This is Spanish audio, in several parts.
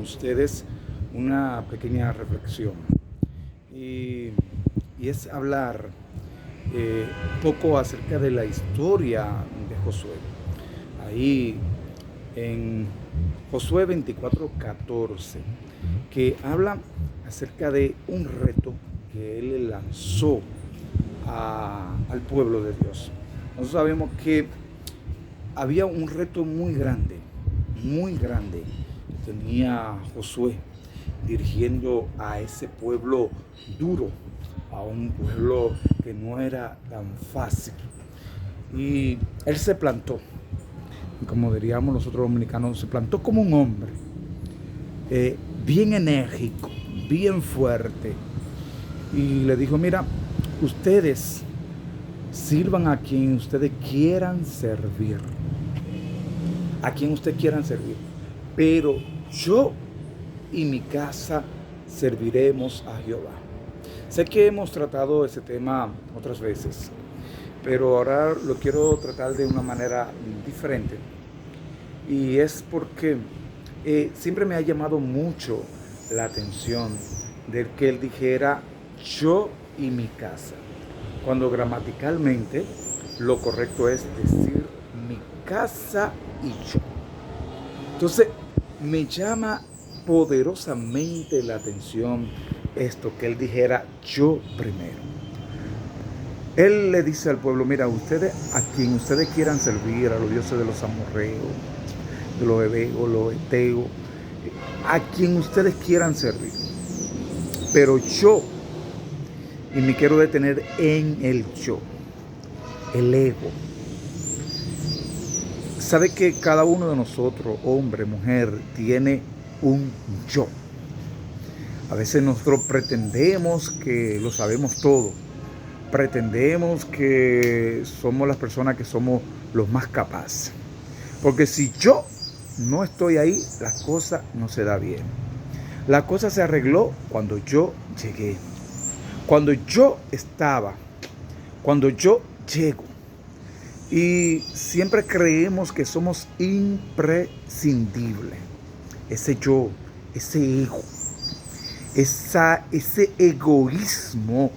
ustedes una pequeña reflexión y, y es hablar poco acerca de la historia de Josué. Ahí en Josué 24:14, que habla acerca de un reto que él le lanzó al pueblo de Dios. Nosotros sabemos que había un reto muy grande que tenía Josué dirigiendo a ese pueblo duro, a un pueblo que no era tan fácil. Y él se plantó, como diríamos nosotros dominicanos, se plantó como un hombre, bien enérgico, bien fuerte. Y le dijo: mira, ustedes sirvan a quien ustedes quieran servir. A quien ustedes quieran servir. Pero yo y mi casa serviremos a Jehová. Sé que hemos tratado ese tema otras veces, pero ahora lo quiero tratar de una manera diferente. Y es porque siempre me ha llamado mucho la atención de que él dijera yo y mi casa, cuando gramaticalmente lo correcto es decir mi casa y yo. Entonces me llama poderosamente la atención esto, que él dijera yo primero. Él le dice al pueblo: mira, ustedes, a quien ustedes quieran servir, a los dioses de los amorreos, de los heveos, los eteos, a quien ustedes quieran servir, pero yo, y me quiero detener en el yo, el ego. Sabe que cada uno de nosotros, hombre, mujer, tiene un yo. A veces nosotros pretendemos que lo sabemos todo. Pretendemos que somos las personas que somos los más capaces. Porque si yo no estoy ahí, la cosa no se da bien. La cosa se arregló cuando yo llegué. Cuando yo estaba. Cuando yo llego. Y siempre creemos que somos imprescindibles. Ese yo, ese ego, ese egoísmo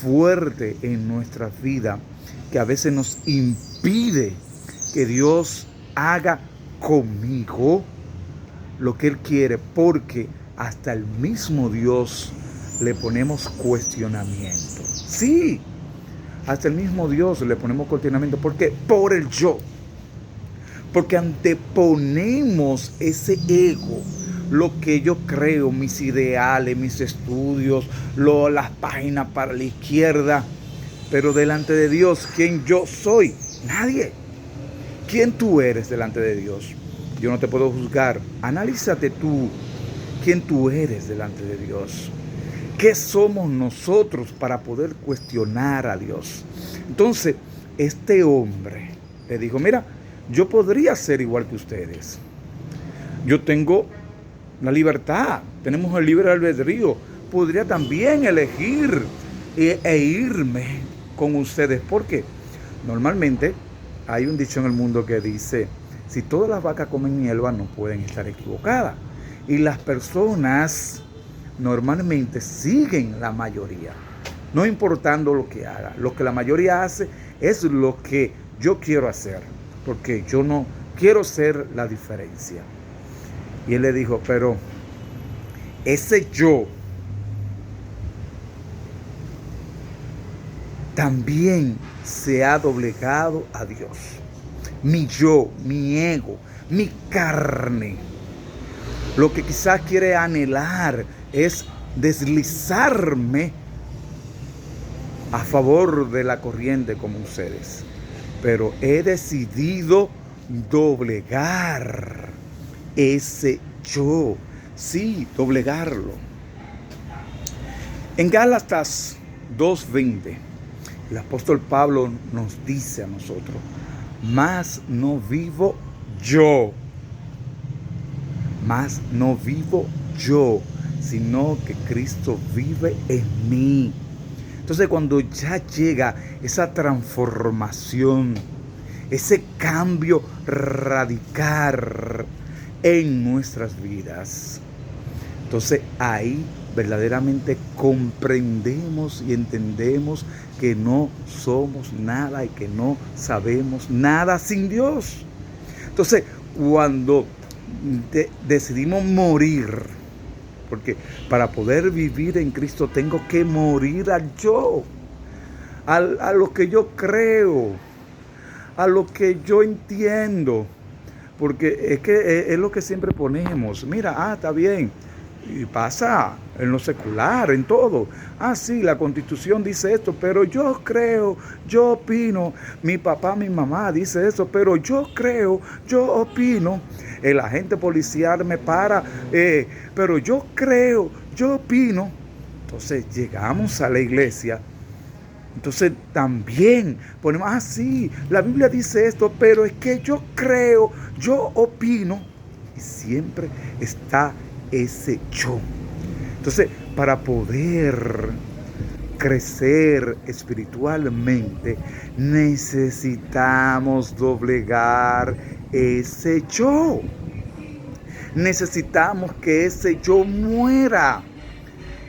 fuerte en nuestra vida que a veces nos impide que Dios haga conmigo lo que Él quiere, porque hasta el mismo Dios le ponemos cuestionamiento. Sí, hasta el mismo Dios le ponemos cuestionamiento. ¿Por qué? Por el yo. Porque anteponemos ese ego, lo que yo creo, mis ideales, mis estudios, las páginas para la izquierda. Pero delante de Dios, ¿quién yo soy? Nadie. ¿Quién tú eres delante de Dios? Yo no te puedo juzgar. Analízate tú, quién tú eres delante de Dios. ¿Qué somos nosotros para poder cuestionar a Dios? Entonces, este hombre le dijo: mira, yo podría ser igual que ustedes. Yo tengo la libertad, tenemos el libre albedrío. Podría también elegir e irme con ustedes. Porque normalmente hay un dicho en el mundo que dice: si todas las vacas comen hierba, no pueden estar equivocadas. Y las personas normalmente siguen la mayoría, no importando lo que haga. Lo que la mayoría hace es lo que yo quiero hacer, porque yo no quiero ser la diferencia. Y él le dijo: pero ese yo también se ha doblegado a Dios. Mi yo, mi ego, mi carne, lo que quizás quiere anhelar es deslizarme a favor de la corriente como ustedes. Pero he decidido doblegar ese yo. Sí, doblegarlo. En Gálatas 2:20, el apóstol Pablo nos dice a nosotros: mas no vivo yo, sino que Cristo vive en mí. Entonces, cuando ya llega esa transformación, ese cambio radical en nuestras vidas, Entonces ahí verdaderamente comprendemos y entendemos que no somos nada y que no sabemos nada sin Dios. Entonces, cuando decidimos morir, porque para poder vivir en Cristo tengo que morir al yo, a lo que yo creo, a lo que yo entiendo, porque es que es lo que siempre ponemos. Mira, está bien, y pasa en lo secular, en todo. Sí, la Constitución dice esto, pero yo creo, yo opino. Mi papá, mi mamá dice eso, pero yo creo, yo opino. El agente policial me para, pero yo creo, yo opino. Entonces llegamos a la iglesia. Entonces también ponemos, sí, la Biblia dice esto, pero es que yo creo, yo opino. Y siempre está ese yo. Entonces, para poder crecer espiritualmente, necesitamos doblegar ese yo. Necesitamos que ese yo muera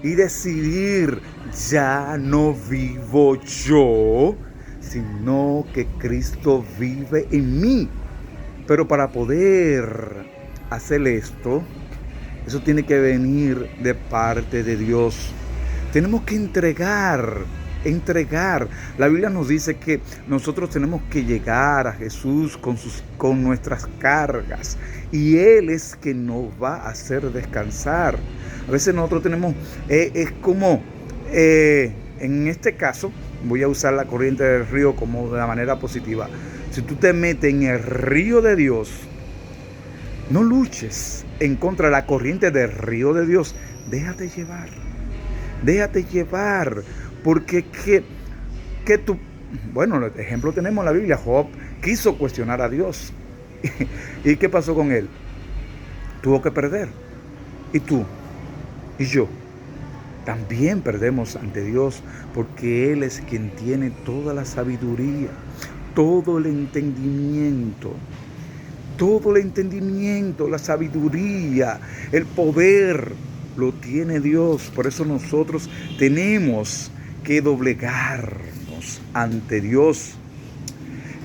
y decidir, ya no vivo yo, sino que Cristo vive en mí. Pero para poder hacer esto, eso tiene que venir de parte de Dios. Tenemos que entregar. La Biblia nos dice que nosotros tenemos que llegar a Jesús con nuestras cargas. Y Él es quien nos va a hacer descansar. A veces nosotros tenemos, es como, en este caso, voy a usar la corriente del río como de la manera positiva. Si tú te metes en el río de Dios, no luches en contra de la corriente del río de Dios. Déjate llevar, porque que tú, bueno, el ejemplo tenemos en la Biblia. Job quiso cuestionar a Dios. ¿Y qué pasó con él? Tuvo que perder. Y tú y yo también perdemos ante Dios, porque Él es quien tiene toda la sabiduría, todo el entendimiento, la sabiduría, el poder, lo tiene Dios. Por eso nosotros tenemos que doblegarnos ante Dios.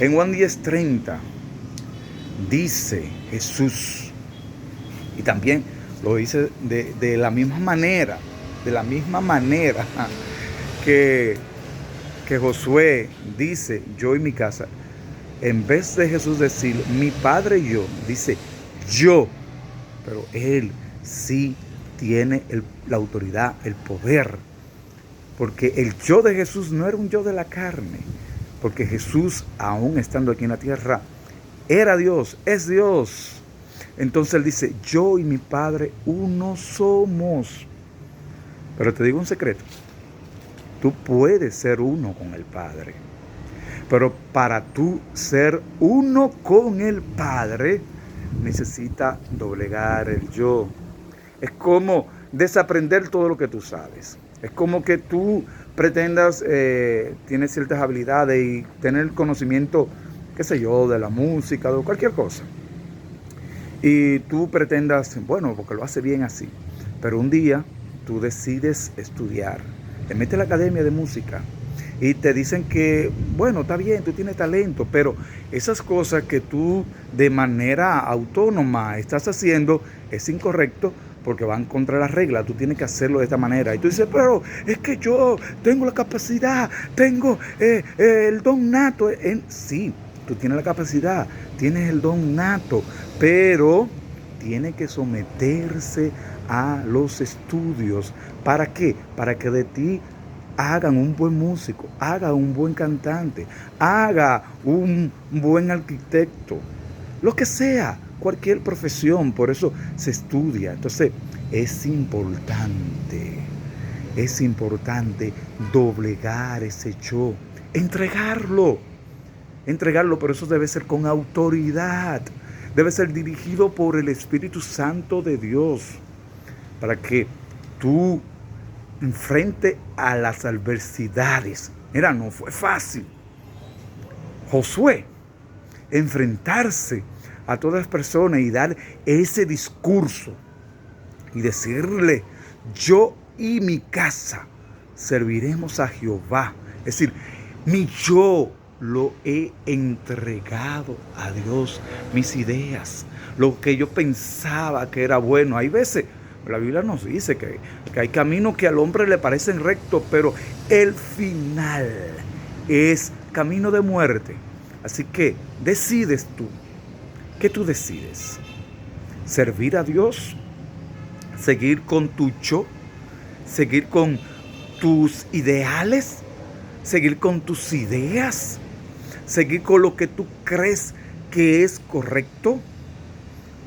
En Juan 10:30 dice Jesús, y también lo dice de la misma manera que Josué dice, yo y mi casa. En vez de Jesús decir mi padre y yo, dice yo. Pero Él sí tiene la autoridad, el poder. Porque el yo de Jesús no era un yo de la carne. Porque Jesús, aún estando aquí en la tierra, era Dios, es Dios. Entonces Él dice, yo y mi Padre uno somos. Pero te digo un secreto. Tú puedes ser uno con el Padre. Pero para tú ser uno con el Padre, necesita doblegar el yo. Es como desaprender todo lo que tú sabes. Es como que tú pretendas, tienes ciertas habilidades y tener conocimiento, qué sé yo, de la música, de cualquier cosa. Y tú pretendas, bueno, porque lo hace bien así. Pero un día tú decides estudiar. Te metes a la academia de música y te dicen que, bueno, está bien, tú tienes talento, pero esas cosas que tú de manera autónoma estás haciendo es incorrecto porque van contra las reglas. Tú tienes que hacerlo de esta manera. Y tú dices, pero es que yo tengo la capacidad, tengo el don nato. Sí, tú tienes la capacidad, tienes el don nato, pero tiene que someterse a los estudios. ¿Para qué? Para que de ti hagan un buen músico, haga un buen cantante, haga un buen arquitecto, lo que sea, cualquier profesión. Por eso se estudia. Entonces es importante doblegar ese yo, entregarlo, pero eso debe ser con autoridad, debe ser dirigido por el Espíritu Santo de Dios, para que tú enfrente a las adversidades. Mira, no fue fácil. Josué, enfrentarse a todas las personas y dar ese discurso y decirle: yo y mi casa serviremos a Jehová. Es decir, mi yo lo he entregado a Dios, mis ideas, lo que yo pensaba que era bueno. Hay veces, la Biblia nos dice que hay caminos que al hombre le parecen rectos, pero el final es camino de muerte. Así que decides tú. ¿Qué tú decides? ¿Servir a Dios? ¿Seguir con tu yo? ¿Seguir con tus ideales? ¿Seguir con tus ideas? ¿Seguir con lo que tú crees que es correcto?